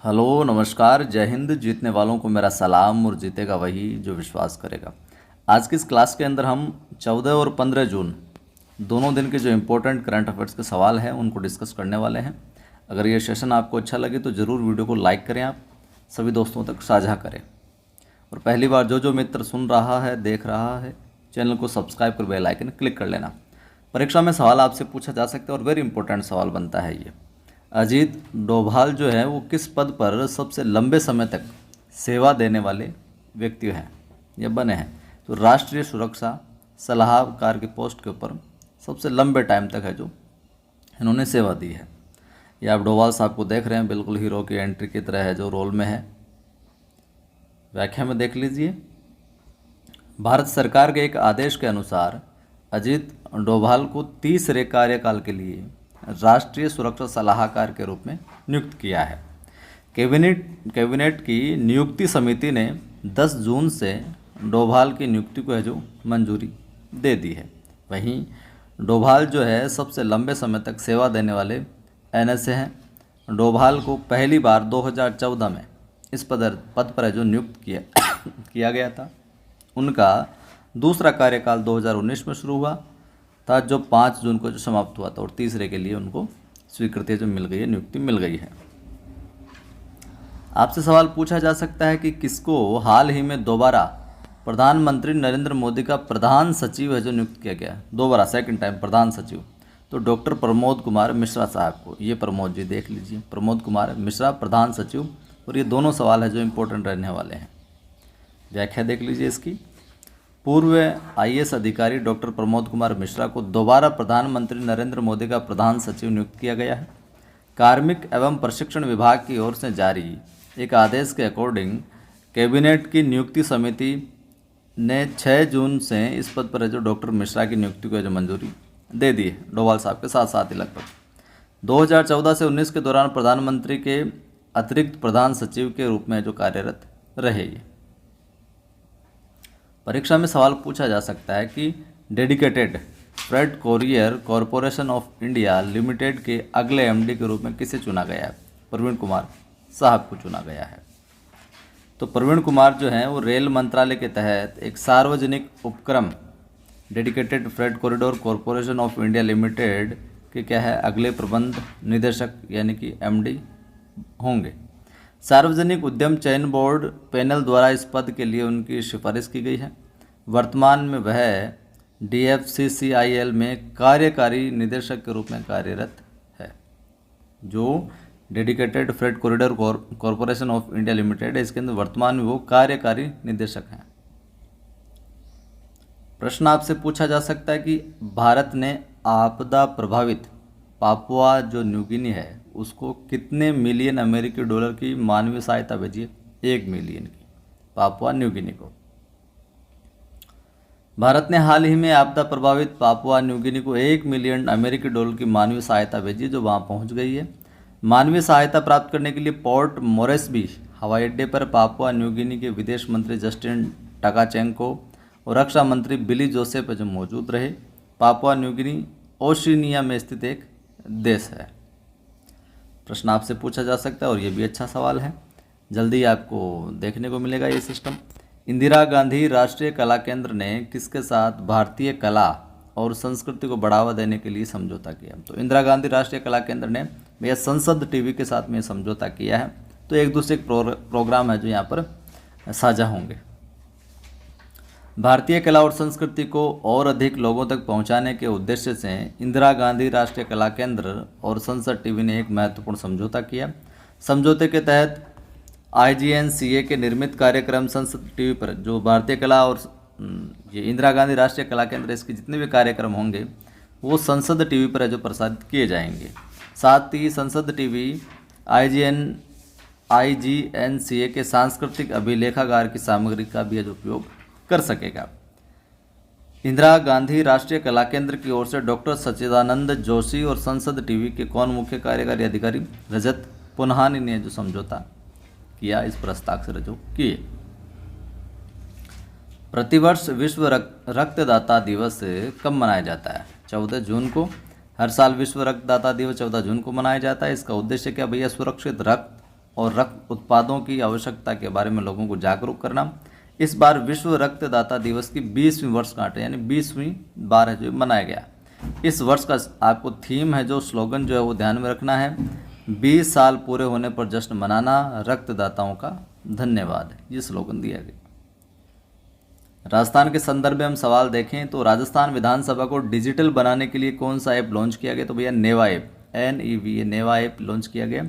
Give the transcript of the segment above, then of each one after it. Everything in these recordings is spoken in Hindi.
हेलो नमस्कार जय हिंद। जीतने वालों को मेरा सलाम और जीतेगा वही जो विश्वास करेगा। आज की इस क्लास के अंदर हम 14 और 15 जून दोनों दिन के जो इम्पोर्टेंट करंट अफेयर्स के सवाल हैं उनको डिस्कस करने वाले हैं। अगर ये सेशन आपको अच्छा लगे तो ज़रूर वीडियो को लाइक करें, आप सभी दोस्तों तक साझा करें। और पहली बार जो मित्र सुन रहा है देख रहा है चैनल को सब्सक्राइब कर बेल आइकन क्लिक कर लेना। परीक्षा में सवाल आपसे पूछा जा सकता है और वेरी इंपॉर्टेंट सवाल बनता है ये। अजीत डोभाल जो है वो किस पद पर सबसे लंबे समय तक सेवा देने वाले व्यक्ति हैं या बने हैं? तो राष्ट्रीय सुरक्षा सलाहकार की पोस्ट के ऊपर सबसे लंबे टाइम तक है जो इन्होंने सेवा दी है। ये आप डोभाल साहब को देख रहे हैं, बिल्कुल हीरो की एंट्री की तरह है जो रोल में है। व्याख्या में देख लीजिए। भारत सरकार के एक आदेश के अनुसार अजीत डोभाल को तीसरे कार्यकाल के लिए राष्ट्रीय सुरक्षा सलाहकार के रूप में नियुक्त किया है। कैबिनेट की नियुक्ति समिति ने 10 जून से डोभाल की नियुक्ति को है जो मंजूरी दे दी है। वहीं डोभाल जो है सबसे लंबे समय तक सेवा देने वाले एनएसए हैं। डोभाल को पहली बार 2014 में इस पद पर है जो नियुक्त किया गया था। उनका दूसरा कार्यकाल 2019 में शुरू हुआ था जो 5 जून को जो समाप्त हुआ था, और तीसरे के लिए उनको स्वीकृति जो मिल गई है, नियुक्ति मिल गई है। आपसे सवाल पूछा जा सकता है कि किसको हाल ही में दोबारा प्रधानमंत्री नरेंद्र मोदी का प्रधान सचिव है जो नियुक्त किया गया, दोबारा सेकंड टाइम प्रधान सचिव? तो डॉक्टर प्रमोद कुमार मिश्रा साहब को। ये प्रमोद जी देख लीजिए, प्रमोद कुमार मिश्रा प्रधान सचिव। और ये दोनों सवाल है जो इम्पोर्टेंट रहने वाले हैं। व्याख्या देख लीजिए इसकी। पूर्व आईएएस अधिकारी डॉक्टर प्रमोद कुमार मिश्रा को दोबारा प्रधानमंत्री नरेंद्र मोदी का प्रधान सचिव नियुक्त किया गया है। कार्मिक एवं प्रशिक्षण विभाग की ओर से जारी एक आदेश के अकॉर्डिंग कैबिनेट की नियुक्ति समिति ने 6 जून से इस पद पर जो डॉक्टर मिश्रा की नियुक्ति को जो मंजूरी दे दी है। डोभाल साहब के साथ साथ ही लगभग 2014 से 19 के दौरान प्रधानमंत्री के अतिरिक्त प्रधान सचिव के रूप में जो कार्यरत रहे। परीक्षा में सवाल पूछा जा सकता है कि dedicated freight courier corporation of India limited के अगले एमडी के रूप में किसे चुना गया है? प्रवीण कुमार साहब को चुना गया है। तो प्रवीण कुमार जो हैं वो रेल मंत्रालय के तहत एक सार्वजनिक उपक्रम dedicated freight corridor corporation of India limited के क्या है अगले प्रबंध निदेशक यानी कि एमडी होंगे। सार्वजनिक उद्यम चयन बोर्ड पैनल द्वारा इस पद के लिए उनकी सिफारिश की गई है। वर्तमान में वह DFCCIL में कार्यकारी निदेशक के रूप में कार्यरत है। जो dedicated freight corridor corporation of India limited है, इसके अंदर वर्तमान में वो कार्यकारी निदेशक हैं। प्रश्न आपसे पूछा जा सकता है कि भारत ने आपदा प्रभावित पापुआ जो न्यू गिनी है उसको कितने मिलियन अमेरिकी डॉलर की मानवीय सहायता भेजी है? 1 मिलियन की पापुआ न्यू गिनी को। भारत ने हाल ही में आपदा प्रभावित पापुआ न्यू गिनी को 1 मिलियन अमेरिकी डॉलर की मानवीय सहायता भेजी जो वहां पहुंच गई है। मानवीय सहायता प्राप्त करने के लिए पोर्ट मोरेस्बी हवाई अड्डे पर पापुआ न्यू गिनी के विदेश मंत्री जस्टिन टकाचेंको और रक्षा मंत्री बिली जोसेफ जो मौजूद रहे। पापुआ न्यू गिनी ओशिनिया में स्थित एक देश है। प्रश्न आपसे पूछा जा सकता है और ये भी अच्छा सवाल है, जल्दी आपको देखने को मिलेगा ये सिस्टम। इंदिरा गांधी राष्ट्रीय कला केंद्र ने किसके साथ भारतीय कला और संस्कृति को बढ़ावा देने के लिए समझौता किया? तो इंदिरा गांधी राष्ट्रीय कला केंद्र ने भैया संसद टीवी के साथ में समझौता किया है। तो एक दूसरे प्रोग्राम है जो यहाँ पर साझा होंगे। भारतीय कला और संस्कृति को और अधिक लोगों तक पहुंचाने के उद्देश्य से इंदिरा गांधी राष्ट्रीय कला केंद्र और संसद टीवी ने एक महत्वपूर्ण समझौता किया। समझौते के तहत IGNCA के निर्मित कार्यक्रम संसद टीवी पर जो भारतीय कला और ये इंदिरा गांधी राष्ट्रीय कला केंद्र इसके जितने भी कार्यक्रम होंगे वो संसद टीवी पर जो प्रसारित किए जाएंगे। साथ ही संसद टीवी IGNCA के सांस्कृतिक अभिलेखागार की सामग्री का भी उपयोग कर सकेगा। इंदिरा गांधी राष्ट्रीय कला केंद्र की ओर से डॉक्टर सच्चिदानंद जोशी और संसद टीवी के कौन मुख्य कार्यकारी अधिकारी? रजत पुन्हानी ने जो समझौता किया इस पर हस्ताक्षर जो किए। प्रतिवर्ष विश्व रक्तदाता दिवस कब मनाया जाता है? 14 जून को। हर साल विश्व रक्तदाता दिवस 14 जून को मनाया जाता है। इसका उद्देश्य क्या भैया? सुरक्षित रक्त और रक्त उत्पादों की आवश्यकता के बारे में लोगों को जागरूक करना। इस बार विश्व रक्तदाता दिवस की 20वीं वर्षगांठ है, यानी 20वीं बार है जो मनाया गया। इस वर्ष का आपको थीम है जो स्लोगन जो है वो ध्यान में रखना है, 20 साल पूरे होने पर जश्न मनाना, रक्तदाताओं का धन्यवाद, ये स्लोगन दिया गया। राजस्थान के संदर्भ में हम सवाल देखें तो राजस्थान विधानसभा को डिजिटल बनाने के लिए कौन सा ऐप लॉन्च किया गया, तो भैया नेवा ऐप, NEVA नेवा ऐप लॉन्च किया गया,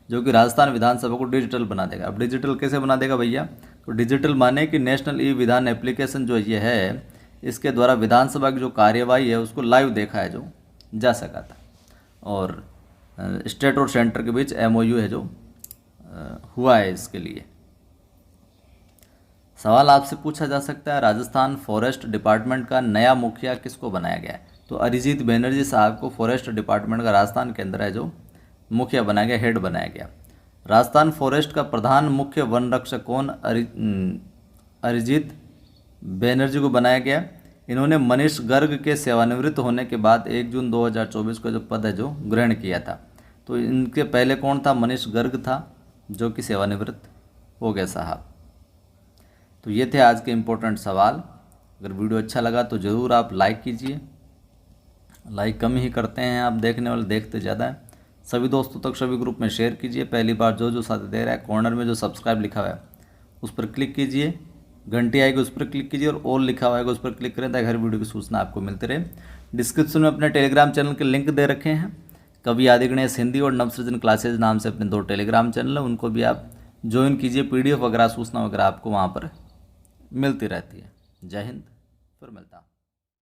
जो कि राजस्थान विधानसभा को डिजिटल बना देगा। अब डिजिटल कैसे बना देगा भैया, तो डिजिटल माने कि नेशनल ई विधान एप्लीकेशन जो ये है, इसके द्वारा विधानसभा की जो कार्यवाही है उसको लाइव देखा है जो जा सका था। और स्टेट और सेंटर के बीच MOU है जो हुआ है इसके लिए। सवाल आपसे पूछा जा सकता है, राजस्थान फॉरेस्ट डिपार्टमेंट का नया मुखिया किसको बनाया गया है, तो अरिजीत बैनर्जी साहब को फॉरेस्ट डिपार्टमेंट का राजस्थान के अंदर है जो मुखिया बनाया गया, हेड बनाया गया। राजस्थान फॉरेस्ट का प्रधान मुख्य वन रक्षक कौन, अरिजीत बैनर्जी को बनाया गया। इन्होंने मनीष गर्ग के सेवानिवृत्त होने के बाद 1 जून 2024 को जो पद है जो ग्रहण किया था। तो इनके पहले कौन था, मनीष गर्ग था, जो कि सेवानिवृत्त हो गया साहब। तो ये थे आज के इम्पोर्टेंट सवाल। अगर वीडियो अच्छा लगा तो ज़रूर आप लाइक कीजिए, लाइक कम ही करते हैं आप देखने वाले, देखते ज़्यादा है। सभी दोस्तों तक, सभी ग्रुप में शेयर कीजिए। पहली बार जो साथी दे रहा है, कॉर्नर में जो सब्सक्राइब लिखा हुआ है उस पर क्लिक कीजिए, घंटी आएगी उस पर क्लिक कीजिए, और ऑल लिखा हुआ है उस पर क्लिक करें ताकि हर वीडियो की सूचना आपको मिलती रहे। डिस्क्रिप्शन में अपने टेलीग्राम चैनल के लिंक दे रखे हैं, कवि आदि गणेश हिंदी और नवसृजन क्लासेज नाम से अपने 2 टेलीग्राम चैनल है, उनको भी आप ज्वाइन कीजिए। PDF वगैरह सूचना वगैरह आपको वहाँ पर मिलती रहती है। जय हिंद, फिर मिलता हूँ।